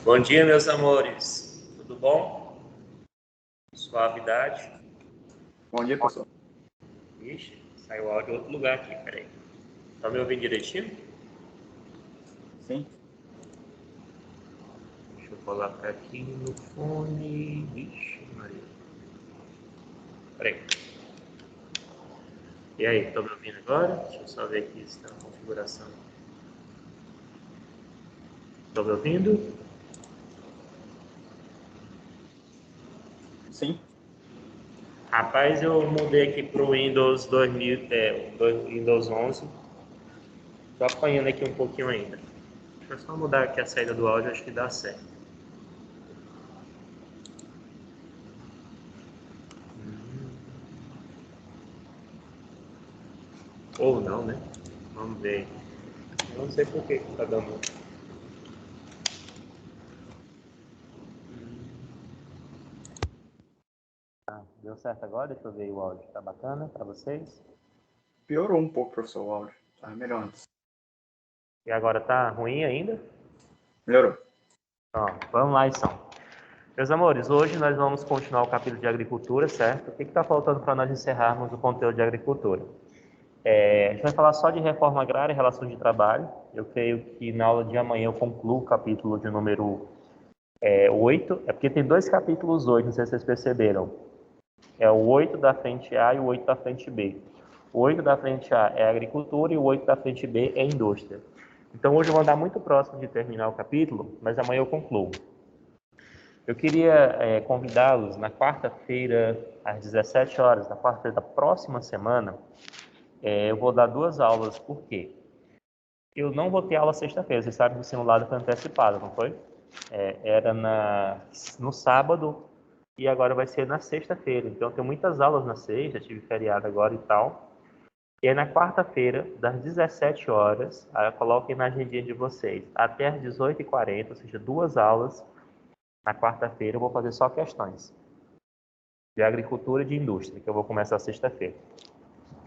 Bom dia, meus amores. Tudo bom? Suavidade? Bom dia, professor. Ixi, saiu o áudio de outro lugar aqui, peraí. Tá me ouvindo direitinho? Sim. Deixa eu colocar aqui no fone. Ixi, Maria. Peraí. E aí, estão me ouvindo agora? Deixa eu só ver aqui se está na configuração. Estão me ouvindo? Sim. Rapaz, eu mudei aqui para o Windows 2000, o Windows 11. Estou apanhando aqui um pouquinho ainda. Deixa eu só mudar aqui a saída do áudio, acho que dá certo. Ou não, né? Vamos ver. Eu não sei por que tá dando. Deu certo agora? Deixa eu ver o áudio. Tá bacana para vocês? Piorou um pouco, professor, o áudio. Tá melhor antes. E agora tá ruim ainda? Melhorou. Ó, vamos lá então. Meus amores, hoje nós vamos continuar o capítulo de agricultura, certo? O que está faltando para nós encerrarmos o conteúdo de agricultura? A gente vai falar só de reforma agrária e relação de trabalho. Eu creio que na aula de amanhã eu concluo o capítulo de número 8. É porque tem dois capítulos 8, não sei se vocês perceberam. É o 8 da frente A e o 8 da frente B. O 8 da frente A é agricultura e o 8 da frente B é indústria. Então hoje eu vou andar muito próximo de terminar o capítulo, mas amanhã eu concluo. Eu queria convidá-los na quarta-feira, às 17 horas, na quarta-feira da próxima semana, eu vou dar 2 aulas. Por quê? Eu não vou ter aula sexta-feira, vocês sabem que o simulado foi antecipado, não foi? Era no sábado e agora vai ser na sexta-feira. Então, eu tenho muitas aulas na sexta, tive feriado agora e tal. E aí, na quarta-feira, das 17 horas, aí eu coloquem na agendinha de vocês, até às 18h40, ou seja, 2 aulas. Na quarta-feira eu vou fazer só questões de agricultura e de indústria, que eu vou começar sexta-feira.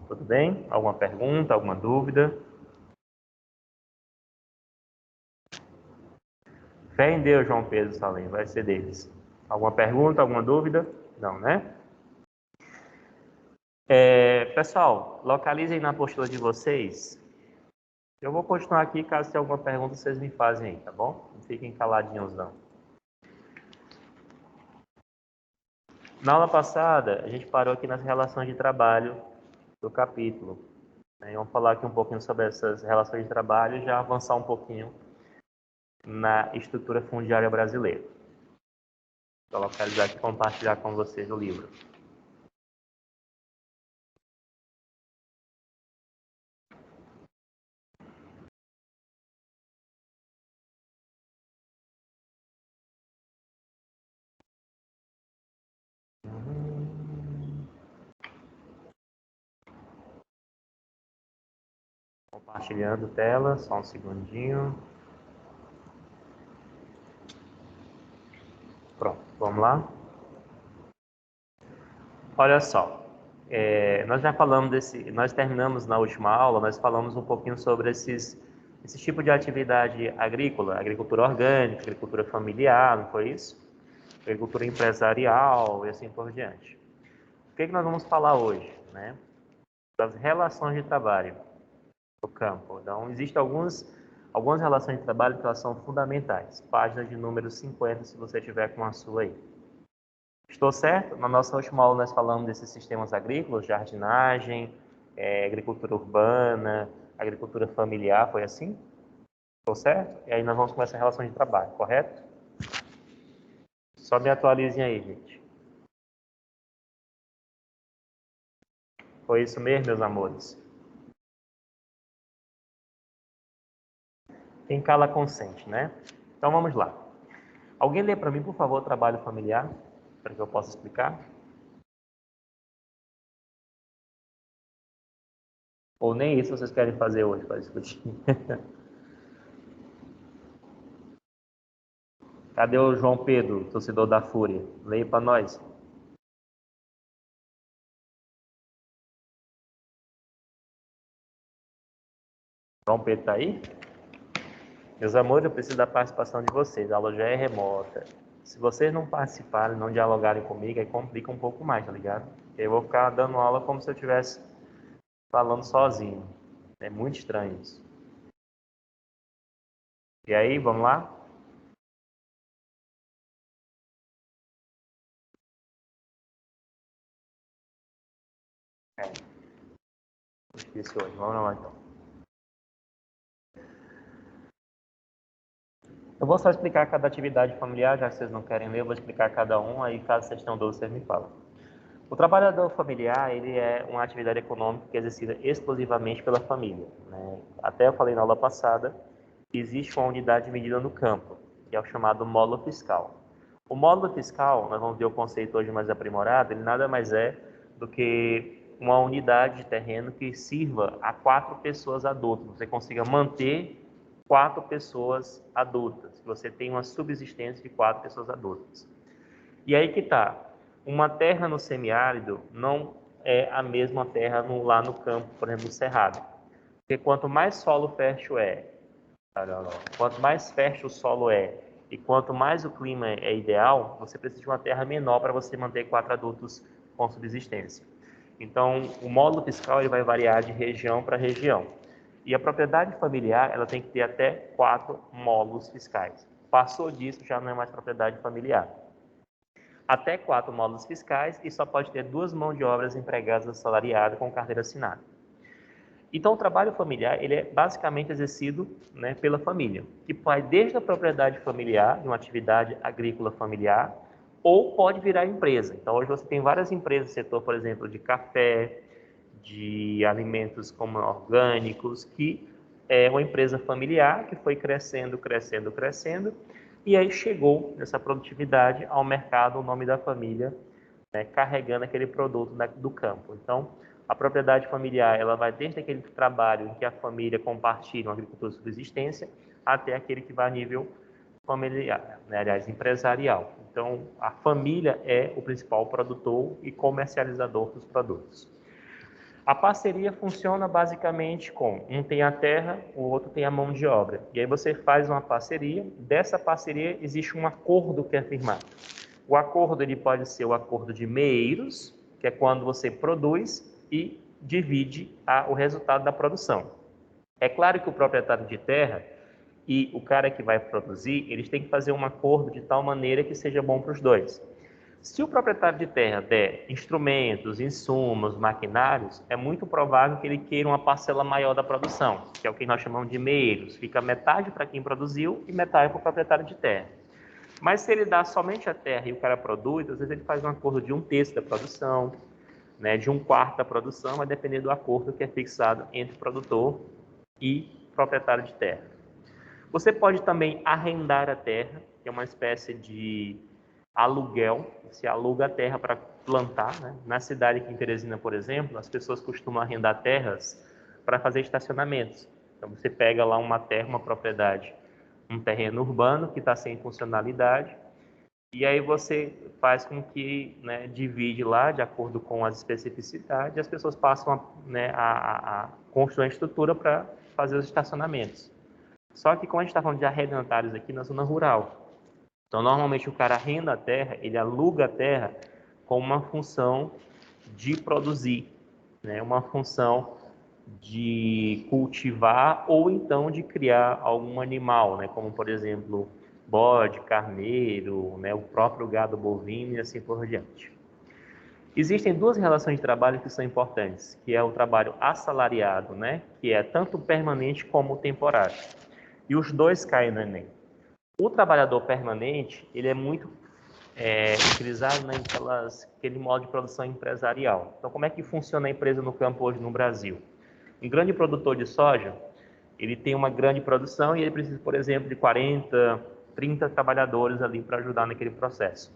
Tudo bem? Alguma pergunta, alguma dúvida? Fé em Deus, João Pedro Salim, vai ser deles. Alguma pergunta, alguma dúvida? Não, né? Pessoal, localizem na apostila de vocês. Eu vou continuar aqui, caso tenha alguma pergunta, vocês me fazem aí, tá bom? Não fiquem caladinhos, não. Na aula passada, a gente parou aqui nas relações de trabalho do capítulo. Vamos falar aqui um pouquinho sobre essas relações de trabalho e já avançar um pouquinho na estrutura fundiária brasileira. Vou localizar aqui e compartilhar com vocês o livro. Compartilhando tela, só um segundinho. Pronto, vamos lá. Olha só, nós já falamos nós terminamos na última aula, nós falamos um pouquinho sobre esse tipo de atividade agrícola, agricultura orgânica, agricultura familiar, não foi isso? Agricultura empresarial e assim por diante. O que nós vamos falar hoje, né? Das relações de trabalho no campo. Então, existem algumas relações de trabalho que elas são fundamentais. Página de número 50, se você tiver com a sua aí. Estou certo? Na nossa última aula nós falamos desses sistemas agrícolas, jardinagem, agricultura urbana, agricultura familiar, foi assim? Estou certo? E aí nós vamos começar a relação de trabalho, correto? Só me atualizem aí, gente. Foi isso mesmo, meus amores? Quem cala consente, né? Então vamos lá. Alguém lê para mim, por favor, o trabalho familiar, para que eu possa explicar? Ou nem isso vocês querem fazer hoje para discutir? Cadê o João Pedro, torcedor da Fúria? Leia para nós. João Pedro está aí? Meus amores, eu preciso da participação de vocês. A aula já é remota. Se vocês não participarem, não dialogarem comigo, aí complica um pouco mais, tá ligado? Porque eu vou ficar dando aula como se eu estivesse falando sozinho. É muito estranho isso. E aí, vamos lá? É, difícil hoje. Vamos lá, então. Eu vou só explicar cada atividade familiar, já que vocês não querem ler, eu vou explicar cada um, aí caso vocês tenham dúvidas, vocês me falam. O trabalhador familiar, ele é uma atividade econômica que é exercida exclusivamente pela família, né? Até eu falei na aula passada, existe uma unidade medida no campo, que é o chamado módulo fiscal. O módulo fiscal, nós vamos ver o conceito hoje mais aprimorado, ele nada mais é do que uma unidade de terreno que sirva a 4 pessoas adultas. Você consiga manter 4 pessoas adultas, que você tem uma subsistência de 4 pessoas adultas. E aí que está, uma terra no semiárido não é a mesma terra lá no campo, por exemplo, no cerrado. Porque quanto mais solo fértil quanto mais fértil o solo é e quanto mais o clima é ideal, você precisa de uma terra menor para você manter 4 adultos com subsistência. Então, o módulo fiscal ele vai variar de região para região. E a propriedade familiar ela tem que ter até 4 módulos fiscais. Passou disso, já não é mais propriedade familiar. Até 4 módulos fiscais e só pode ter 2 mãos de obras empregadas assalariadas com carteira assinada. Então, o trabalho familiar ele é basicamente exercido, né, pela família, que vai desde a propriedade familiar, de uma atividade agrícola familiar, ou pode virar empresa. Então, hoje você tem várias empresas no setor, por exemplo, de café, de alimentos como orgânicos, que é uma empresa familiar que foi crescendo, crescendo, crescendo, e aí chegou nessa produtividade ao mercado o nome da família, né, carregando aquele produto do campo. Então, a propriedade familiar, ela vai desde aquele trabalho em que a família compartilha uma agricultura de subsistência, até aquele que vai a nível familiar, né, aliás, empresarial. Então, a família é o principal produtor e comercializador dos produtos. A parceria funciona basicamente com um tem a terra, o outro tem a mão de obra. E aí você faz uma parceria, dessa parceria existe um acordo que é firmado. O acordo ele pode ser o acordo de meeiros, que é quando você produz e divide o resultado da produção. É claro que o proprietário de terra e o cara que vai produzir, eles têm que fazer um acordo de tal maneira que seja bom para os dois. Se o proprietário de terra der instrumentos, insumos, maquinários, é muito provável que ele queira uma parcela maior da produção, que é o que nós chamamos de meeiros. Fica metade para quem produziu e metade para o proprietário de terra. Mas se ele dá somente a terra e o cara produz, às vezes ele faz um acordo de 1/3 da produção, né, de 1/4 da produção, vai depender do acordo que é fixado entre produtor e proprietário de terra. Você pode também arrendar a terra, que é uma espécie de aluguel, você aluga a terra para plantar, né? Na cidade aqui em Teresina, por exemplo, as pessoas costumam arrendar terras para fazer estacionamentos. Então você pega lá uma terra, uma propriedade, um terreno urbano que está sem funcionalidade, e aí você faz com que, né, divide lá de acordo com as especificidades, e as pessoas passam a construir a estrutura para fazer os estacionamentos. Só que como a gente está falando de arrendatários aqui na zona rural, então normalmente o cara arrenda a terra, ele aluga a terra com uma função de produzir, né, uma função de cultivar ou então de criar algum animal, né, como por exemplo bode, carneiro, né, o próprio gado bovino e assim por diante. Existem 2 relações de trabalho que são importantes, que é o trabalho assalariado, né, que é tanto permanente como temporário. E os 2 caem no Enem. O trabalhador permanente, ele é muito utilizado naquele modo de produção empresarial. Então, como é que funciona a empresa no campo hoje no Brasil? Um grande produtor de soja, ele tem uma grande produção e ele precisa, por exemplo, de 40, 30 trabalhadores ali para ajudar naquele processo.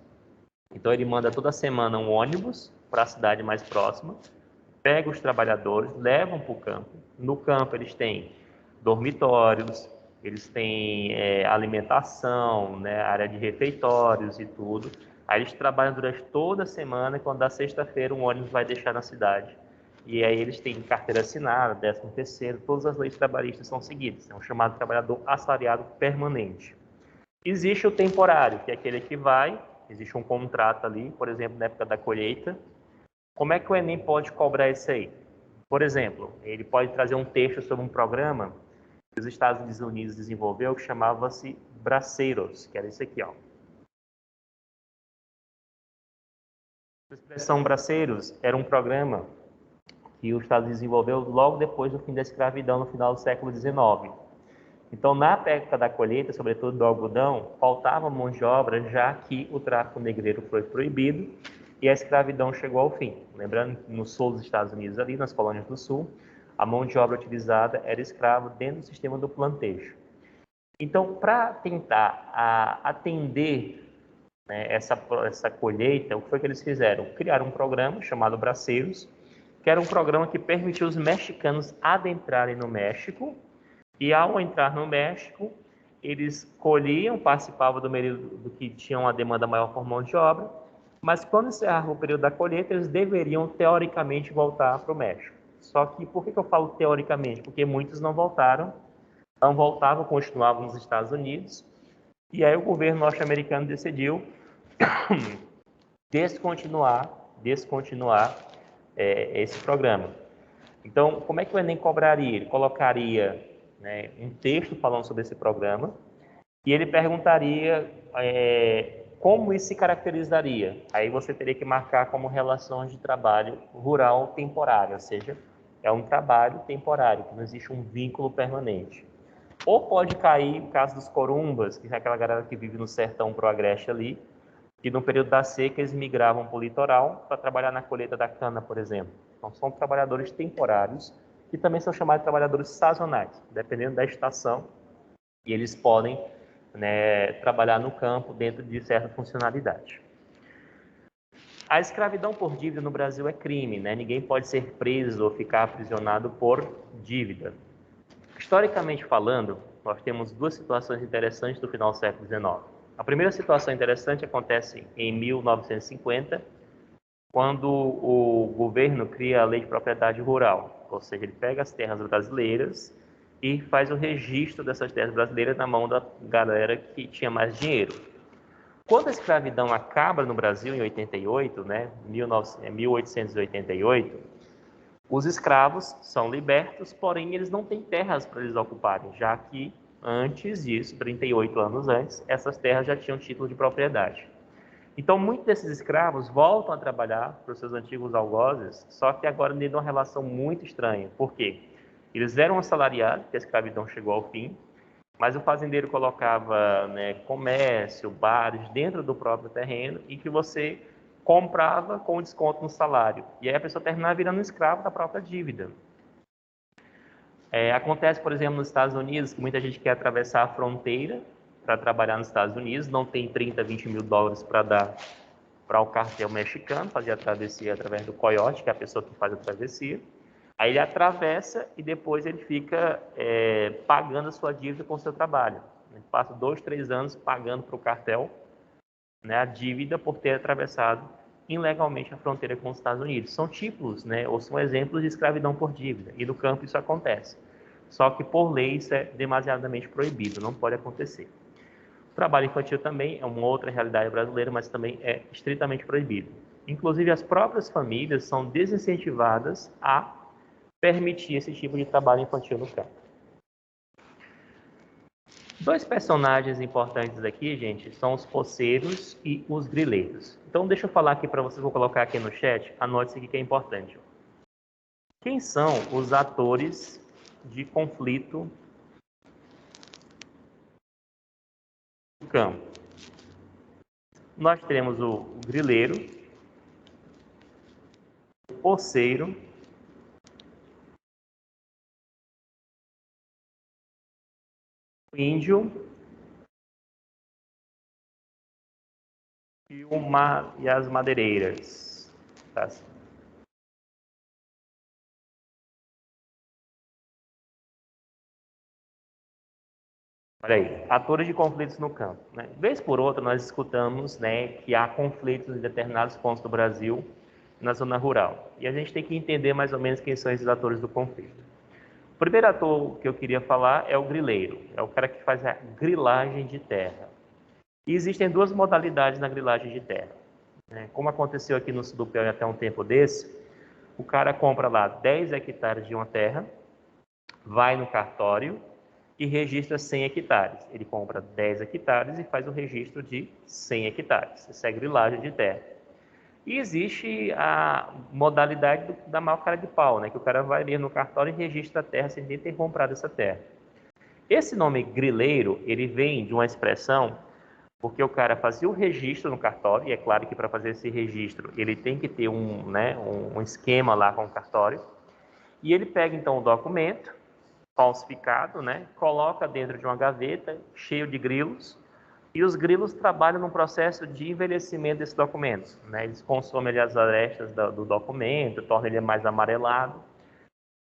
Então, ele manda toda semana um ônibus para a cidade mais próxima, pega os trabalhadores, levam para o campo. No campo, eles têm dormitórios, eles têm alimentação, né, área de refeitórios e tudo. Aí eles trabalham durante toda a semana e quando dá sexta-feira, um ônibus vai deixar na cidade. E aí eles têm carteira assinada, 13º, todas as leis trabalhistas são seguidas. É um chamado trabalhador assalariado permanente. Existe o temporário, que é aquele que vai, existe um contrato ali, por exemplo, na época da colheita. Como é que o Enem pode cobrar isso aí? Por exemplo, ele pode trazer um texto sobre um programa que os Estados Unidos desenvolveu, que chamava-se Braceiros, que era isso aqui, ó. A expressão Braceiros era um programa que os Estados Unidos desenvolveu logo depois do fim da escravidão, no final do século XIX. Então, na época da colheita, sobretudo do algodão, faltava mão de obra, já que o tráfico negreiro foi proibido e a escravidão chegou ao fim. Lembrando que no sul dos Estados Unidos, ali nas colônias do sul, a mão de obra utilizada era escrava dentro do sistema do plantejo. Então, para tentar atender, né, essa colheita, o que foi que eles fizeram? Criaram um programa chamado Braceiros, que era um programa que permitiu os mexicanos adentrarem no México, e ao entrar no México, eles colhiam, participavam do período do que tinha uma demanda maior por mão de obra, mas quando encerrava o período da colheita, eles deveriam, teoricamente, voltar para o México. Só que, por que eu falo teoricamente? Porque muitos não voltaram, não voltavam, continuavam nos Estados Unidos, e aí o governo norte-americano decidiu descontinuar esse programa. Então, como é que o Enem cobraria? Ele colocaria, né, um texto falando sobre esse programa e ele perguntaria como isso se caracterizaria. Aí você teria que marcar como relações de trabalho rural temporário, ou seja, é um trabalho temporário, que não existe um vínculo permanente. Ou pode cair o caso dos corumbas, que é aquela galera que vive no sertão pro agreste ali, que no período da seca eles migravam para o litoral para trabalhar na colheita da cana, por exemplo. Então são trabalhadores temporários, que também são chamados de trabalhadores sazonais, dependendo da estação, e eles podem, né, trabalhar no campo dentro de certa funcionalidade. A escravidão por dívida no Brasil é crime, né? Ninguém pode ser preso ou ficar aprisionado por dívida. Historicamente falando, nós temos duas situações interessantes do final do século XIX. A primeira situação interessante acontece em 1950, quando o governo cria a Lei de Propriedade Rural, ou seja, ele pega as terras brasileiras e faz o registro dessas terras brasileiras na mão da galera que tinha mais dinheiro. Quando a escravidão acaba no Brasil em 88, né, 1888, os escravos são libertos, porém eles não têm terras para eles ocuparem, já que antes disso, 38 anos antes, essas terras já tinham título de propriedade. Então, muitos desses escravos voltam a trabalhar para os seus antigos algozes, só que agora dentro de uma relação muito estranha. Por quê? Eles eram assalariados, porque a escravidão chegou ao fim, mas o fazendeiro colocava, né, comércio, bares dentro do próprio terreno e que você comprava com desconto no salário. E aí a pessoa terminava virando escravo da própria dívida. Acontece, por exemplo, nos Estados Unidos, que muita gente quer atravessar a fronteira para trabalhar nos Estados Unidos, não tem 30, 20 mil dólares para dar para o cartel mexicano, fazer a travessia através do coiote, que é a pessoa que faz a travessia. Aí ele atravessa e depois ele fica pagando a sua dívida com o seu trabalho. Ele passa 2, 3 anos pagando para o cartel, né, a dívida por ter atravessado ilegalmente a fronteira com os Estados Unidos. São tipos, né, ou são exemplos de escravidão por dívida. E no campo isso acontece. Só que por lei isso é demasiadamente proibido, não pode acontecer. O trabalho infantil também é uma outra realidade brasileira, mas também é estritamente proibido. Inclusive as próprias famílias são desincentivadas a permitir esse tipo de trabalho infantil no campo. Dois personagens importantes aqui, gente, são os poceiros e os grileiros. Então, deixa eu falar aqui para vocês, vou colocar aqui no chat, anote isso aqui que é importante. Quem são os atores de conflito no campo? Nós teremos o grileiro, o poceiro, o índio e as madeireiras. Tá? Olha aí, atores de conflitos no campo. Né? Vez por outra, nós escutamos, né, que há conflitos em determinados pontos do Brasil, na zona rural. E a gente tem que entender mais ou menos quem são esses atores do conflito. O primeiro ator que eu queria falar é o grileiro, é o cara que faz a grilagem de terra. E existem duas modalidades na grilagem de terra. Como aconteceu aqui no sul do Piauí até um tempo desse, o cara compra lá 10 hectares de uma terra, vai no cartório e registra 100 hectares. Ele compra 10 hectares e faz o registro de 100 hectares. Isso é grilagem de terra. E existe a modalidade da maior cara de pau, que o cara vai ali no cartório e registra a terra sem nem ter comprado essa terra. Esse nome grileiro, ele vem de uma expressão porque o cara fazia o registro no cartório, e é claro que para fazer esse registro ele tem que ter um esquema lá com o cartório, e ele pega então o documento falsificado, coloca dentro de uma gaveta cheio de grilos, e os grilos trabalham no processo de envelhecimento desse documento. Eles consomem ali as arestas do documento, tornam ele mais amarelado.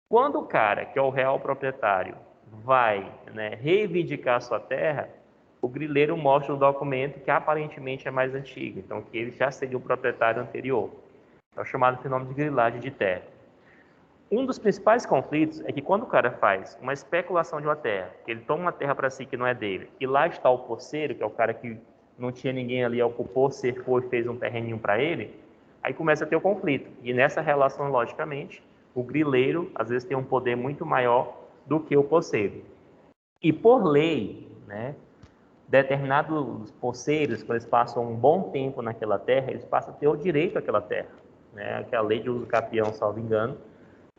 Quando o cara, que é o real proprietário, vai reivindicar a sua terra, o grileiro mostra um documento que aparentemente é mais antigo, então que ele já seria o proprietário anterior. É o chamado fenômeno de grilagem de terra. Um dos principais conflitos é que quando o cara faz uma especulação de uma terra, que ele toma uma terra para si que não é dele, e lá está o posseiro, que é o cara que não tinha ninguém ali, ocupou, cercou e fez um terreninho para ele, aí começa a ter o conflito. E nessa relação, logicamente, o grileiro às vezes tem um poder muito maior do que o posseiro. E por lei, determinados posseiros, quando eles passam um bom tempo naquela terra, eles passam a ter o direito àquela terra. Que é a lei de uso capião, salvo engano,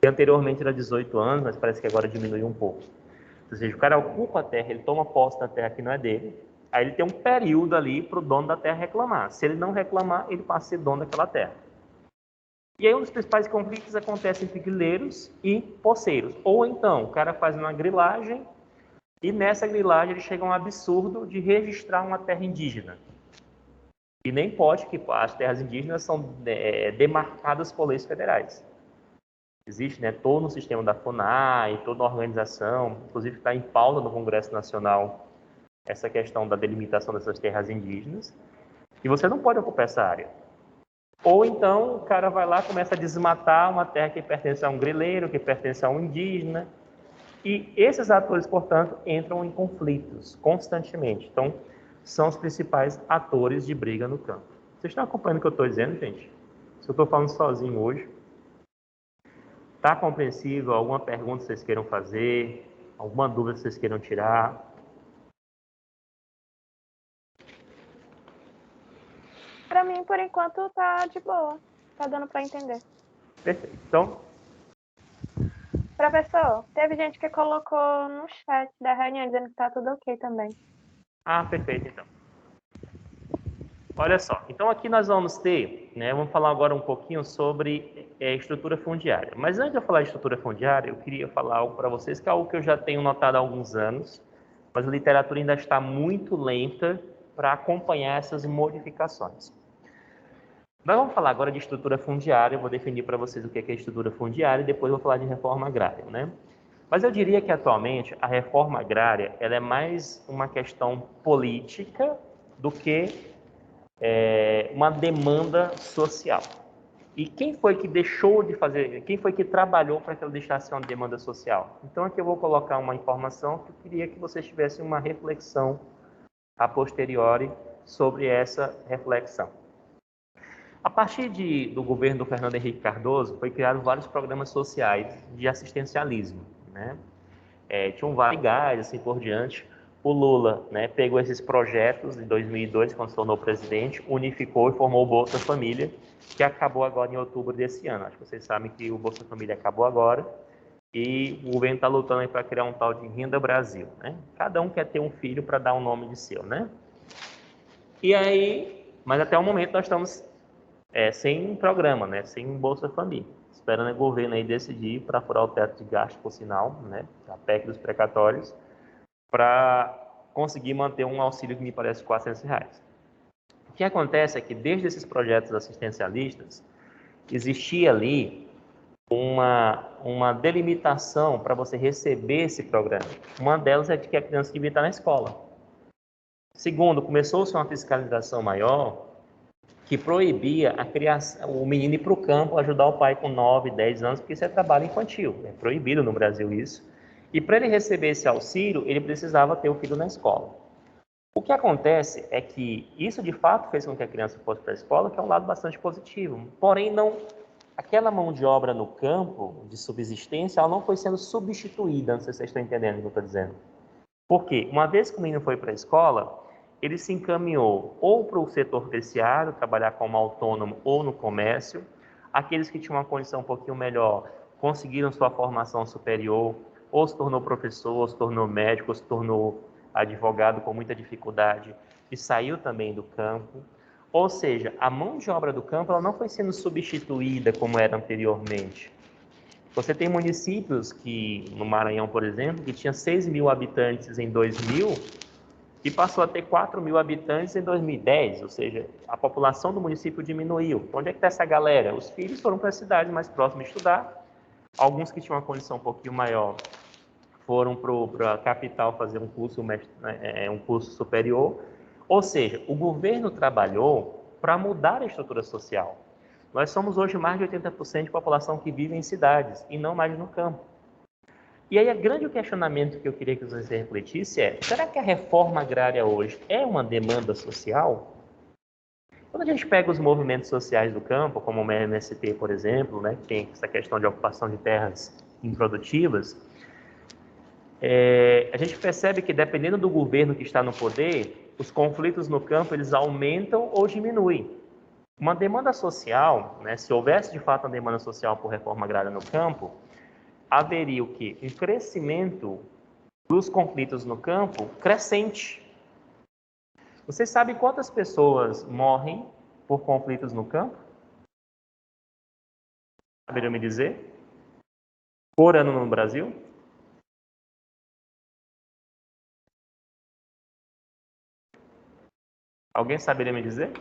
que anteriormente era 18 anos, mas parece que agora diminuiu um pouco. Ou seja, o cara ocupa a terra, ele toma posse da terra que não é dele, aí ele tem um período ali para o dono da terra reclamar. Se ele não reclamar, ele passa a ser dono daquela terra. E aí um dos principais conflitos acontece entre grileiros e posseiros. Ou então, o cara faz uma grilagem e nessa grilagem ele chega a um absurdo de registrar uma terra indígena. E nem pode, que as terras indígenas são demarcadas por leis federais. Existe todo um sistema da FUNAI, toda uma organização, inclusive está em pauta no Congresso Nacional essa questão da delimitação dessas terras indígenas. E você não pode ocupar essa área. Ou então o cara vai lá e começa a desmatar uma terra que pertence a um grileiro, que pertence a um indígena. E esses atores, portanto, entram em conflitos constantemente. Então, são os principais atores de briga no campo. Vocês estão acompanhando o que eu estou dizendo, gente? Se eu estou falando sozinho hoje, está compreensível? Alguma pergunta que vocês queiram fazer? Alguma dúvida que vocês queiram tirar? Para mim, por enquanto, tá de boa. Tá dando para entender. Perfeito. Então, professor, teve gente que colocou no chat da reunião dizendo que tá tudo ok também. Perfeito, então. Olha só, então aqui nós vamos ter, vamos falar agora um pouquinho sobre estrutura fundiária. Mas antes de eu falar de estrutura fundiária, eu queria falar algo para vocês, que é algo que eu já tenho notado há alguns anos, mas a literatura ainda está muito lenta para acompanhar essas modificações. Nós vamos falar agora de estrutura fundiária, eu vou definir para vocês o que é estrutura fundiária e depois eu vou falar de reforma agrária, Mas eu diria que atualmente a reforma agrária ela é mais uma questão política do que uma demanda social. E quem foi que deixou de fazer, quem foi que trabalhou para que ela deixasse uma demanda social? Então aqui eu vou colocar uma informação que eu queria que vocês tivessem uma reflexão a posteriori sobre essa reflexão. A partir do governo do Fernando Henrique Cardoso, foi criado vários programas sociais de assistencialismo, tinham vários gás, assim por diante. O Lula, pegou esses projetos em 2002, quando se tornou presidente, unificou e formou o Bolsa Família, que acabou agora em outubro desse ano. Acho que vocês sabem que o Bolsa Família acabou agora e o governo está lutando para criar um tal de Renda Brasil, Cada um quer ter um filho para dar um nome de seu, E aí, mas até o momento nós estamos sem programa, sem Bolsa Família, esperando o governo aí decidir para furar o teto de gasto, por sinal, a PEC dos precatórios, para conseguir manter um auxílio que me parece R$400. O que acontece é que desde esses projetos assistencialistas, existia ali uma delimitação para você receber esse programa. Uma delas é de que a criança devia estar na escola. Segundo, começou-se uma fiscalização maior que proibia a criação, o menino ir para o campo ajudar o pai com 9, 10 anos, porque isso é trabalho infantil, é proibido no Brasil isso. E para ele receber esse auxílio, ele precisava ter o filho na escola. O que acontece é que isso de fato fez com que a criança fosse para a escola, que é um lado bastante positivo. Porém, não, aquela mão de obra no campo, de subsistência, ela não foi sendo substituída, não sei se vocês estão entendendo o que eu estou dizendo. Por quê? Uma vez que o menino foi para a escola, ele se encaminhou ou para o setor terciário, trabalhar como autônomo ou no comércio. Aqueles que tinham uma condição um pouquinho melhor conseguiram sua formação superior, ou se tornou professor, ou se tornou médico, ou se tornou advogado com muita dificuldade e saiu também do campo. Ou seja, a mão de obra do campo ela não foi sendo substituída como era anteriormente. Você tem municípios que, no Maranhão, por exemplo, que tinha 6 mil habitantes em 2000 e passou a ter 4 mil habitantes em 2010, ou seja, a população do município diminuiu. Onde é que está essa galera? Os filhos foram para a cidade mais próxima estudar, alguns que tinham uma condição um pouquinho maior foram para a capital fazer um curso superior, ou seja, o governo trabalhou para mudar a estrutura social. Nós somos hoje mais de 80% de população que vive em cidades e não mais no campo. E aí, o grande questionamento que eu queria que vocês refletissem é: será que a reforma agrária hoje é uma demanda social? Quando a gente pega os movimentos sociais do campo, como o MST, por exemplo, né, que tem essa questão de ocupação de terras improdutivas, a gente percebe que, dependendo do governo que está no poder, os conflitos no campo eles aumentam ou diminuem. Uma demanda social, né, se houvesse de fato uma demanda social por reforma agrária no campo, haveria o quê? Um crescimento dos conflitos no campo crescente. Vocês sabem quantas pessoas morrem por conflitos no campo? Saberiam me dizer? Por ano no Brasil? Alguém saberia me dizer?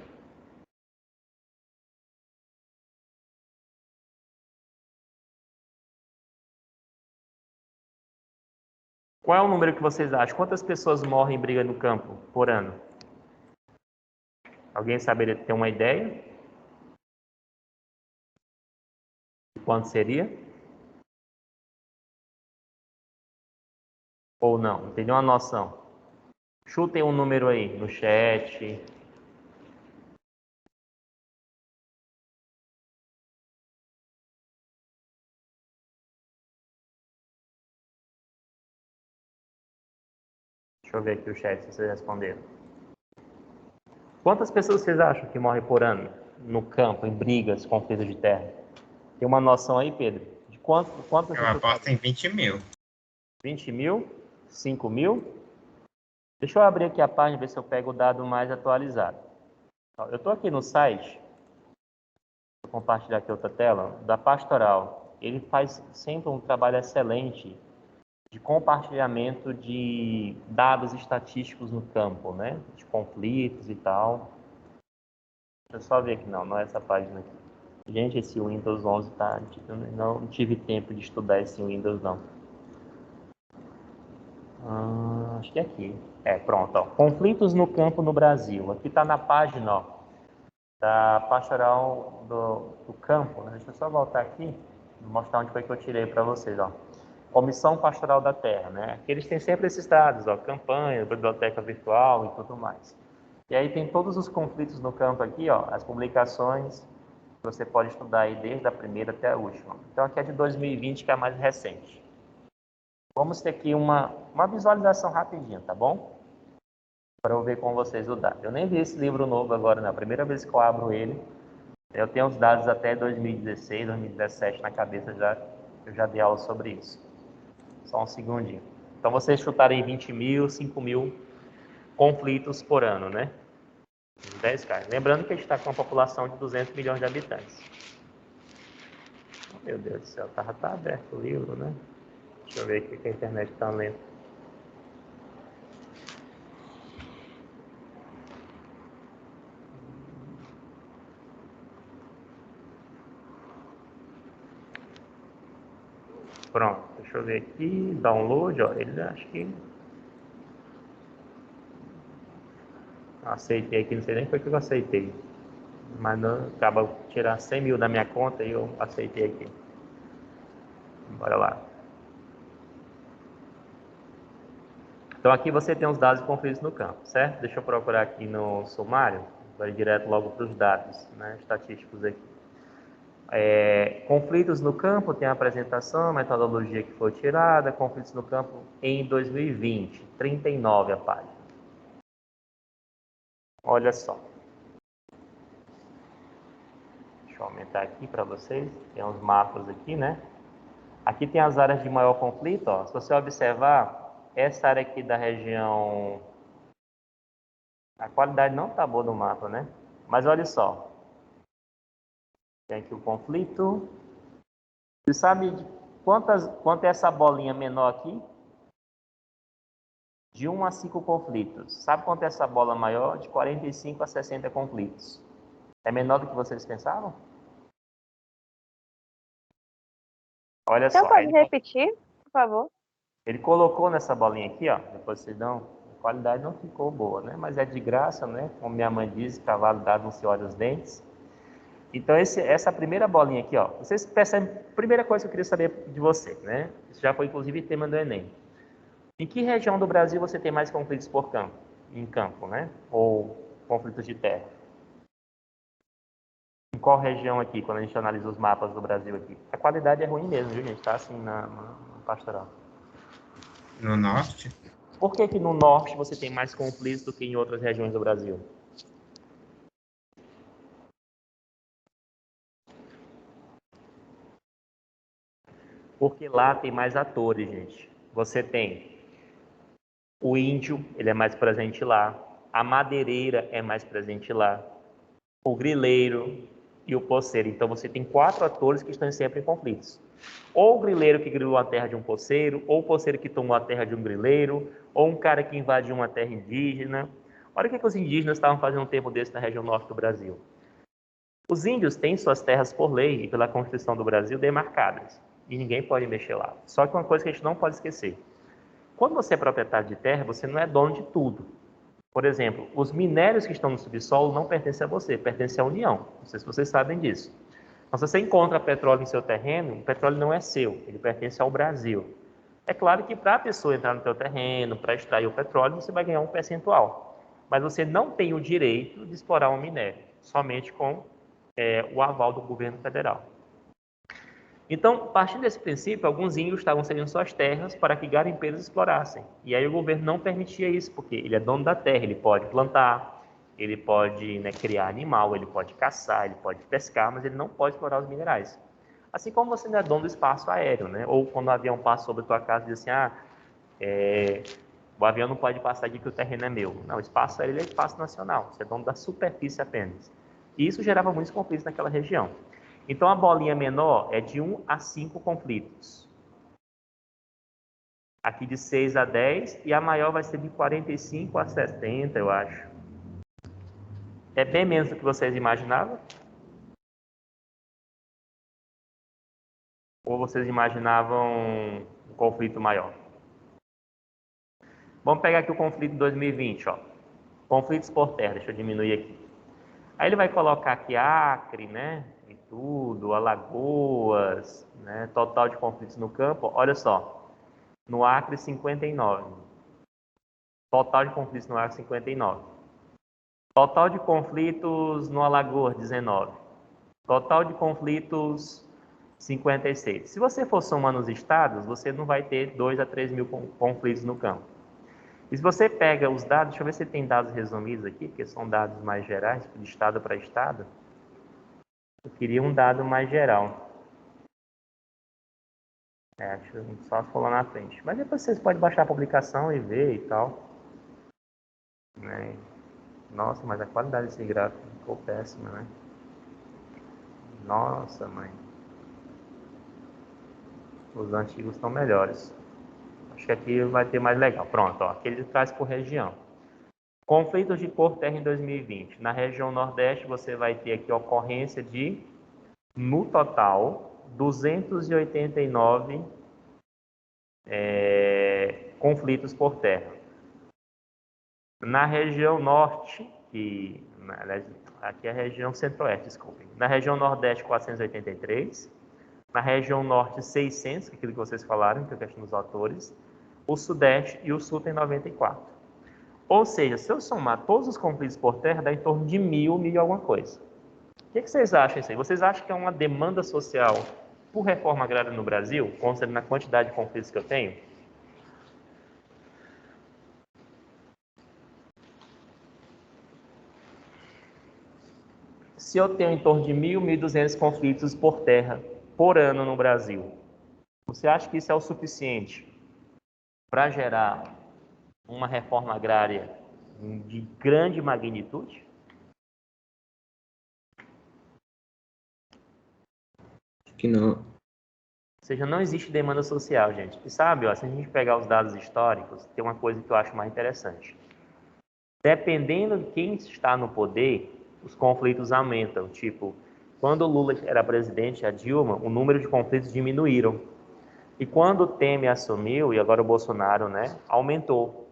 Qual é o número que vocês acham? Quantas pessoas morrem em briga no campo por ano? Alguém saberia ter uma ideia? De quanto seria? Ou não? Não tem nenhuma noção? Chutem um número aí no chat. Deixa eu ver aqui o chat se vocês responderam. Quantas pessoas vocês acham que morrem por ano no campo, em brigas, conflitos de terra? Tem uma noção aí, Pedro? De quantas Eu aposto em 20 mil. 20 mil? 5 mil? Deixa eu abrir aqui a página e ver se eu pego o dado mais atualizado. Eu estou aqui no site, vou compartilhar aqui outra tela, da Pastoral. Ele faz sempre um trabalho excelente de compartilhamento de dados estatísticos no campo, né? De conflitos e tal. Deixa eu só ver aqui, não é essa página aqui. Gente, esse Windows 11 tá... Eu não tive tempo de estudar esse Windows, não. Acho que é aqui. Pronto, ó. Conflitos no campo no Brasil. Aqui está na página, ó, da Pastoral do Campo, né? Deixa eu só voltar aqui e mostrar onde foi que eu tirei para vocês, ó. Comissão Pastoral da Terra, né? Aqui eles têm sempre esses dados, ó, campanha, biblioteca virtual e tudo mais. E aí tem todos os conflitos no campo aqui, ó, as publicações que você pode estudar aí desde a primeira até a última. Então aqui é de 2020, que é a mais recente. Vamos ter aqui uma visualização rapidinha, tá bom? Para eu ver com vocês o dado. Eu nem vi esse livro novo agora, né? A primeira vez que eu abro ele, eu tenho os dados até 2016, 2017 na cabeça, eu já dei aula sobre isso. Só um segundinho. Então, vocês chutarem 20 mil, 5 mil conflitos por ano, né? 10K. Lembrando que a gente está com uma população de 200 milhões de habitantes. Oh, meu Deus do céu, tá aberto o livro, né? Deixa eu ver aqui que a internet está lenta. Pronto, deixa eu ver aqui, download, ó, ele acho que... Aceitei aqui, não sei nem foi que eu aceitei. Mas não, acaba tirar 100 mil da minha conta e eu aceitei aqui. Bora lá. Então aqui você tem os dados conflitos no campo, certo? Deixa eu procurar aqui no sumário, vai direto logo para os dados, né, estatísticos aqui. Conflitos no campo, tem a apresentação, a metodologia que foi tirada, conflitos no campo em 2020, 39 a página. Olha só. Deixa eu aumentar aqui para vocês, tem uns mapas aqui, né? Aqui tem as áreas de maior conflito, ó. Se você observar, essa área aqui da região, a qualidade não tá boa do mapa, né? Mas olha só, tem aqui o conflito. Você sabe de quanto é essa bolinha menor aqui? De 1 a 5 conflitos. Sabe quanto é essa bola maior? De 45 a 60 conflitos. É menor do que vocês pensavam? Olha Então só. pode repetir, por favor? Ele colocou nessa bolinha aqui, ó. Depois vocês dão. A qualidade não ficou boa, né? Mas é de graça, né? Como minha mãe diz, cavalo dado não se olha os dentes. Então, essa primeira bolinha aqui, ó. Vocês percebem, primeira coisa que eu queria saber de você, né? Isso já foi, inclusive, tema do Enem. Em que região do Brasil você tem mais conflitos por campo? Em campo, né? Ou conflitos de terra? Em qual região aqui, quando a gente analisa os mapas do Brasil aqui? A qualidade é ruim mesmo, viu, gente? Tá assim no pastoral. No norte? Por que que no norte você tem mais conflitos do que em outras regiões do Brasil? Porque lá tem mais atores, gente. Você tem o índio, ele é mais presente lá. A madeireira é mais presente lá. O grileiro e o poceiro. Então você tem 4 atores que estão sempre em conflitos. Ou o grileiro que grilou a terra de um poceiro, ou o poceiro que tomou a terra de um grileiro, ou um cara que invadiu uma terra indígena. Olha o que os indígenas estavam fazendo um tempo desse na região norte do Brasil. Os índios têm suas terras por lei e pela Constituição do Brasil demarcadas. E ninguém pode mexer lá. Só que uma coisa que a gente não pode esquecer. Quando você é proprietário de terra, você não é dono de tudo. Por exemplo, os minérios que estão no subsolo não pertencem a você, pertencem à União. Não sei se vocês sabem disso. Então, se você encontra petróleo em seu terreno, o petróleo não é seu, ele pertence ao Brasil. É claro que para a pessoa entrar no seu terreno, para extrair o petróleo, você vai ganhar um percentual. Mas você não tem o direito de explorar um minério, somente com o aval do governo federal. Então, partindo desse princípio, alguns índios estavam cedendo suas terras para que garimpeiros explorassem. E aí o governo não permitia isso, porque ele é dono da terra, ele pode plantar, ele pode criar animal, ele pode caçar, ele pode pescar, mas ele não pode explorar os minerais. Assim como você não é dono do espaço aéreo, né? Ou quando o avião passa sobre a tua casa e diz assim, o avião não pode passar aqui que o terreno é meu. Não, o espaço aéreo é espaço nacional, você é dono da superfície apenas. E isso gerava muitos conflitos naquela região. Então, a bolinha menor é de 1 a 5 conflitos. Aqui de 6 a 10, e a maior vai ser de 45 a 70, eu acho. É bem menos do que vocês imaginavam? Ou vocês imaginavam um conflito maior? Vamos pegar aqui o conflito de 2020, ó. Conflitos por terra, deixa eu diminuir aqui. Aí ele vai colocar aqui Acre, né? E tudo, Alagoas, né? Total de conflitos no campo. Olha só, no Acre 59. Total de conflitos no Acre 59. Total de conflitos no Alagoas 19. Total de conflitos 56. Se você for somando os estados, você não vai ter 2 a 3 mil conflitos no campo. E se você pega os dados, deixa eu ver se tem dados resumidos aqui, porque são dados mais gerais, de estado para estado. Eu queria um dado mais geral. Acho que só ficou lá na frente. Mas depois vocês podem baixar a publicação e ver e tal. Né? Nossa, mas a qualidade desse gráfico ficou péssima, né? Nossa, mãe. Os antigos estão melhores. Acho que aqui vai ter mais legal. Pronto, ó, aqui ele traz por região. Conflitos de por terra em 2020. Na região Nordeste, você vai ter aqui ocorrência de, no total, 289 conflitos por terra. Na região Norte, que aliás, aqui é a região centro-oeste, desculpem. Na região nordeste, 483. Na região norte, 600, que é aquilo que vocês falaram, que é a questão dos autores. O sudeste e o sul tem 94. Ou seja, se eu somar todos os conflitos por terra, dá em torno de 1.000 e alguma coisa. O que vocês acham disso aí? Vocês acham que é uma demanda social por reforma agrária no Brasil, considerando a quantidade de conflitos que eu tenho? Se eu tenho em torno de 1.000, 1.200 conflitos por terra por ano no Brasil, você acha que isso é o suficiente para gerar uma reforma agrária de grande magnitude? Acho que não. Ou seja, não existe demanda social, gente. E sabe, ó, se a gente pegar os dados históricos, tem uma coisa que eu acho mais interessante. Dependendo de quem está no poder, os conflitos aumentam. Tipo, quando o Lula era presidente, a Dilma, o número de conflitos diminuíram. E quando o Temer assumiu, e agora o Bolsonaro, né, aumentou.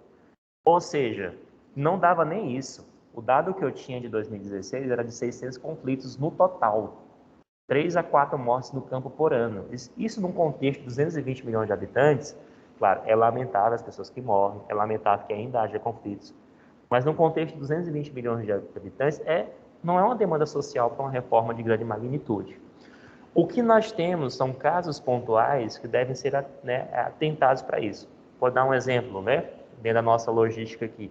Ou seja, não dava nem isso. O dado que eu tinha de 2016 era de 600 conflitos no total. 3 a 4 mortes no campo por ano. Isso num contexto de 220 milhões de habitantes, claro, é lamentável as pessoas que morrem, é lamentável que ainda haja conflitos. Mas num contexto de 220 milhões de habitantes, não é uma demanda social para uma reforma de grande magnitude. O que nós temos são casos pontuais que devem ser, né, atentados para isso. Vou dar um exemplo, né, dentro da nossa logística aqui.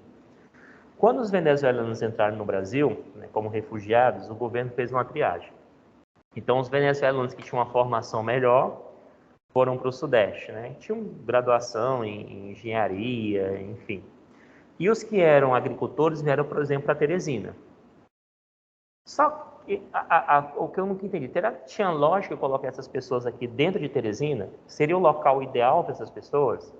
Quando os venezuelanos entraram no Brasil, né, como refugiados, o governo fez uma triagem. Então, os venezuelanos que tinham uma formação melhor foram para o Sudeste, né? Tinham graduação em engenharia, enfim. E os que eram agricultores vieram, por exemplo, para Teresina. Só que o que eu nunca entendi, tinha lógica eu colocar essas pessoas aqui dentro de Teresina? Seria o local ideal para essas pessoas?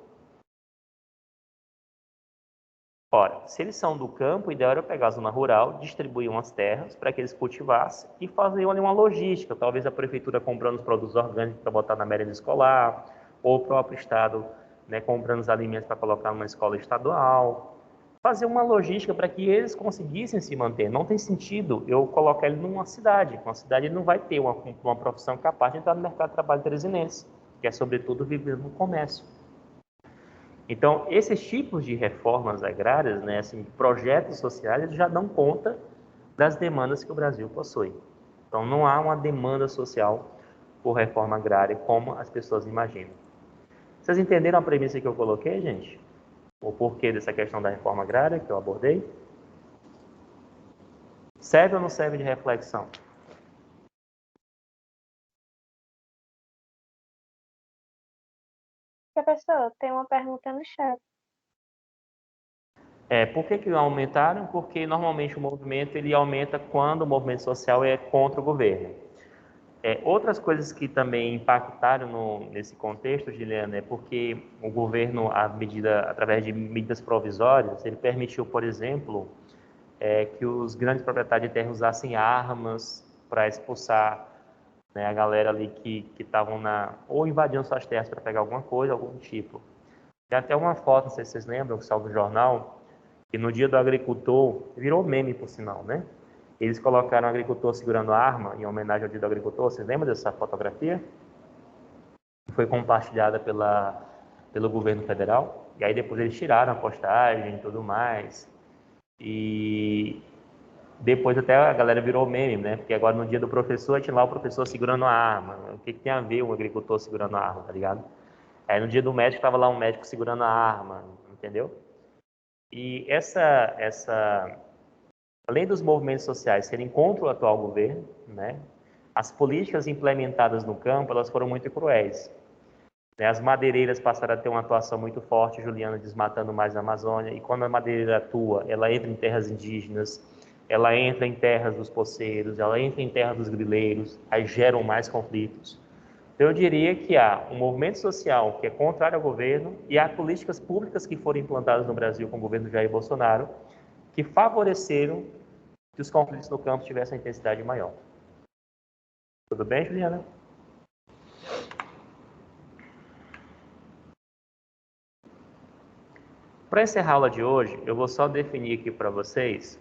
Ora, se eles são do campo, o ideal era pegar a zona rural, distribuir umas terras para que eles cultivassem e faziam ali uma logística. Talvez a prefeitura comprando os produtos orgânicos para botar na merenda escolar, ou o próprio estado, né, comprando os alimentos para colocar numa escola estadual. Fazer uma logística para que eles conseguissem se manter. Não tem sentido eu colocar ele numa cidade. Uma cidade ele não vai ter uma profissão capaz de entrar no mercado de trabalho teresinense, que é sobretudo viver no comércio. Então, esses tipos de reformas agrárias, né, assim, projetos sociais, eles já dão conta das demandas que o Brasil possui. Então, não há uma demanda social por reforma agrária como as pessoas imaginam. Vocês entenderam a premissa que eu coloquei, gente? O porquê dessa questão da reforma agrária que eu abordei? Serve ou não serve de reflexão? Professor, tem uma pergunta no chat. Por que aumentaram? Porque normalmente o movimento ele aumenta quando o movimento social é contra o governo. Outras coisas que também impactaram nesse contexto, Juliana, é porque o governo, através de medidas provisórias, ele permitiu, por exemplo, que os grandes proprietários de terra usassem armas para expulsar, né, a galera ali que estavam ou invadindo suas terras para pegar alguma coisa, algum tipo. Tem até uma foto, não sei se vocês lembram, que saiu do jornal, que no dia do agricultor, virou meme por sinal, né? Eles colocaram o agricultor segurando a arma em homenagem ao dia do agricultor. Vocês lembram dessa fotografia? Foi compartilhada pelo governo federal. E aí depois eles tiraram a postagem e tudo mais. E depois até a galera virou meme, né? Porque agora no dia do professor tinha lá o professor segurando a arma. O que tem a ver um agricultor segurando a arma, tá ligado? Aí no dia do médico estava lá um médico segurando a arma, entendeu? E além dos movimentos sociais serem contra o atual governo, né, as políticas implementadas no campo elas foram muito cruéis. Né? As madeireiras passaram a ter uma atuação muito forte, Juliana, desmatando mais a Amazônia, e quando a madeireira atua, ela entra em terras indígenas, ela entra em terras dos poceiros, ela entra em terras dos grileiros, aí geram mais conflitos. Então, eu diria que há um movimento social que é contrário ao governo e há políticas públicas que foram implantadas no Brasil com o governo Jair Bolsonaro que favoreceram que os conflitos no campo tivessem intensidade maior. Tudo bem, Juliana? Para encerrar a aula de hoje, eu vou só definir aqui para vocês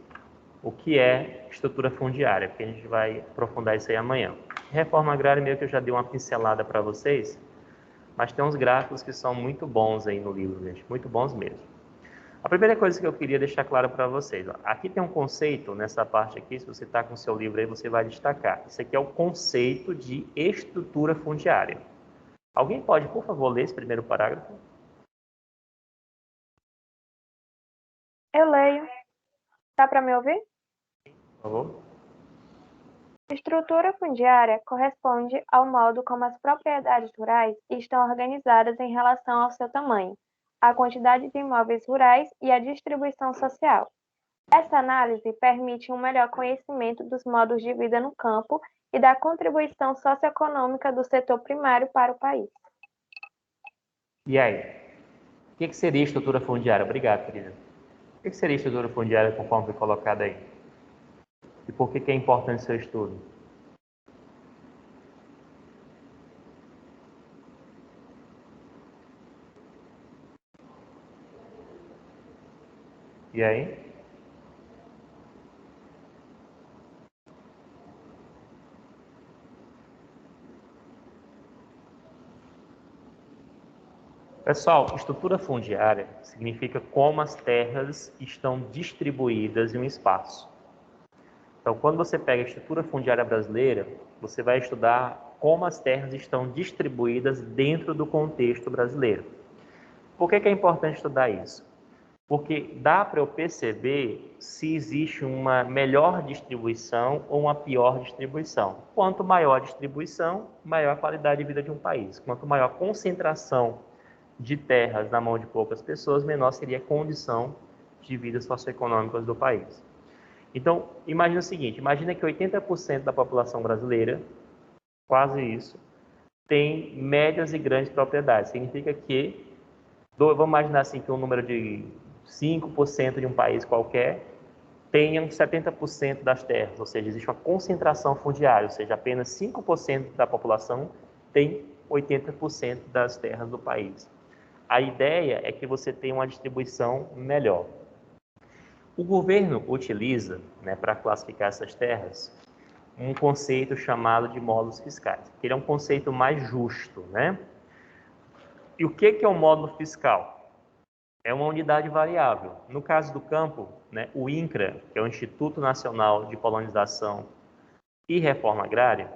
o que é estrutura fundiária, porque a gente vai aprofundar isso aí amanhã. Reforma agrária, meio que eu já dei uma pincelada para vocês, mas tem uns gráficos que são muito bons aí no livro, gente, muito bons mesmo. A primeira coisa que eu queria deixar claro para vocês, ó, aqui tem um conceito, nessa parte aqui, se você está com o seu livro aí, você vai destacar. Isso aqui é o conceito de estrutura fundiária. Alguém pode, por favor, ler esse primeiro parágrafo? Eu leio. Dá para me ouvir? Por favor. Estrutura fundiária corresponde ao modo como as propriedades rurais estão organizadas em relação ao seu tamanho, à quantidade de imóveis rurais e à distribuição social. Essa análise permite um melhor conhecimento dos modos de vida no campo e da contribuição socioeconômica do setor primário para o país. E aí? O que seria estrutura fundiária? Obrigado, querida. O que seria estrutura fundiária conforme foi colocado aí? E por que é importante o seu estudo? E aí? Pessoal, estrutura fundiária significa como as terras estão distribuídas em um espaço. Então, quando você pega a estrutura fundiária brasileira, você vai estudar como as terras estão distribuídas dentro do contexto brasileiro. Por que é importante estudar isso? Porque dá para eu perceber se existe uma melhor distribuição ou uma pior distribuição. Quanto maior a distribuição, maior a qualidade de vida de um país. Quanto maior a concentração de terras na mão de poucas pessoas, menor seria a condição de vida socioeconômica do país. Então, imagina o seguinte, imagina que 80% da população brasileira, quase isso, tem médias e grandes propriedades. Significa que, vamos imaginar assim, que um número de 5% de um país qualquer tenham 70% das terras, ou seja, existe uma concentração fundiária, ou seja, apenas 5% da população tem 80% das terras do país. A ideia é que você tenha uma distribuição melhor. O governo utiliza, para classificar essas terras, um conceito chamado de módulos fiscais, que ele é um conceito mais justo, né? E o que é um módulo fiscal? É uma unidade variável. No caso do campo, o INCRA, que é o Instituto Nacional de Colonização e Reforma Agrária,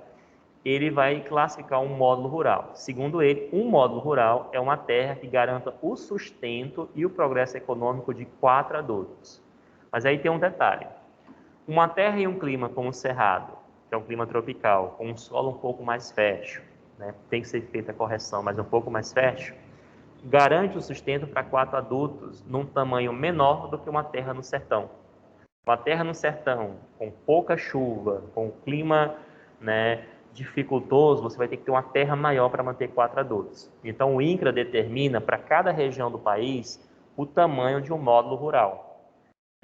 ele vai classificar um módulo rural. Segundo ele, um módulo rural é uma terra que garanta o sustento e o progresso econômico de 4 adultos. Mas aí tem um detalhe. Uma terra em um clima como o Cerrado, que é um clima tropical, com um solo um pouco mais fértil, tem que ser feita a correção, mas um pouco mais fértil, garante o sustento para 4 adultos num tamanho menor do que uma terra no sertão. Uma terra no sertão, com pouca chuva, com clima dificultoso, você vai ter que ter uma terra maior para manter 4 adultos. Então o INCRA determina para cada região do país o tamanho de um módulo rural.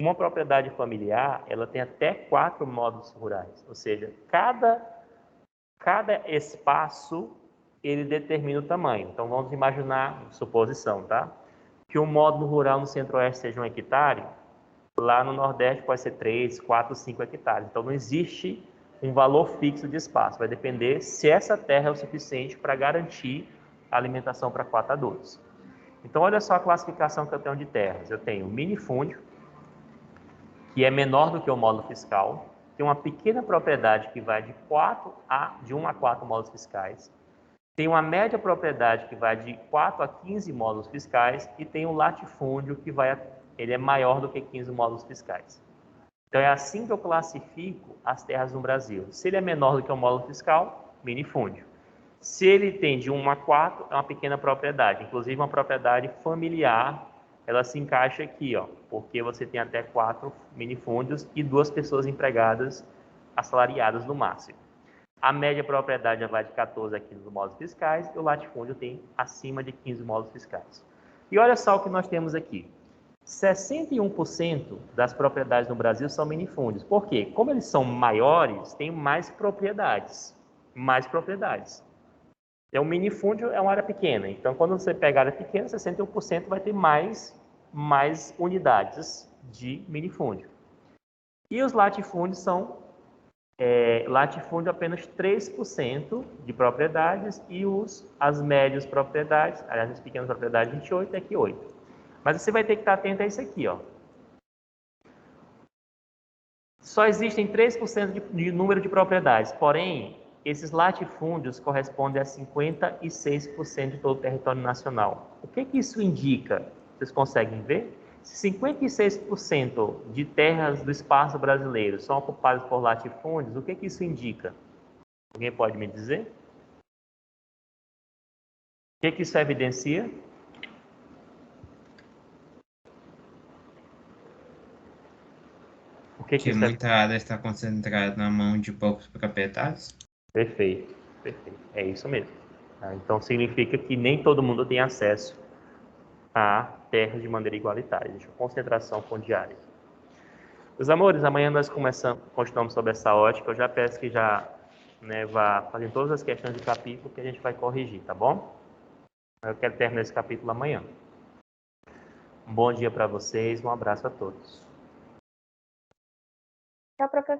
Uma propriedade familiar, ela tem até 4 módulos rurais, ou seja, cada espaço ele determina o tamanho. Então vamos imaginar, suposição, tá? Que um módulo rural no centro-oeste seja 1 hectare, lá no nordeste pode ser 3, 4, 5 hectares. Então não existe um valor fixo de espaço, vai depender se essa terra é o suficiente para garantir a alimentação para 4 adultos. Então olha só a classificação que eu tenho de terras. Eu tenho minifúndio, que é menor do que o módulo fiscal, tem uma pequena propriedade que vai de 1 a 4 módulos fiscais, tem uma média propriedade que vai de 4 a 15 módulos fiscais e tem o latifúndio que ele é maior do que 15 módulos fiscais. Então é assim que eu classifico as terras no Brasil. Se ele é menor do que o módulo fiscal, minifúndio. Se ele tem de 1 a 4, é uma pequena propriedade, inclusive uma propriedade familiar, ela se encaixa aqui, porque você tem até 4 minifúndios e 2 pessoas empregadas assalariadas no máximo. A média propriedade já vai de 14 a 15 módulos fiscais e o latifúndio tem acima de 15 módulos fiscais. E olha só o que nós temos aqui. 61% das propriedades no Brasil são minifúndios. Por quê? Como eles são maiores, tem mais propriedades. Mais propriedades. O minifúndio é uma área pequena. Então, quando você pega a área pequena, 61% vai ter mais unidades de minifúndio. E os latifúndios são latifúndio apenas 3% de propriedades e as médias propriedades, aliás, as pequenas propriedades 28 e aqui 8. Mas você vai ter que estar atento a isso aqui, ó. Só existem 3% de número de propriedades, porém, esses latifúndios correspondem a 56% de todo o território nacional. O que isso indica? Vocês conseguem ver? Se 56% de terras do espaço brasileiro são ocupadas por latifúndios, o que isso indica? Alguém pode me dizer? O que isso evidencia? O que Que isso muita área está concentrada na mão de poucos proprietários? Perfeito, perfeito. É isso mesmo. Tá? Então significa que nem todo mundo tem acesso a terras de maneira igualitária. Existe uma concentração fundiária. Meus amores, amanhã nós continuamos sobre essa ótica. Eu já peço que já vá fazendo todas as questões do capítulo que a gente vai corrigir, tá bom? Eu quero terminar esse capítulo amanhã. Um bom dia para vocês, um abraço a todos. Tchau, professor.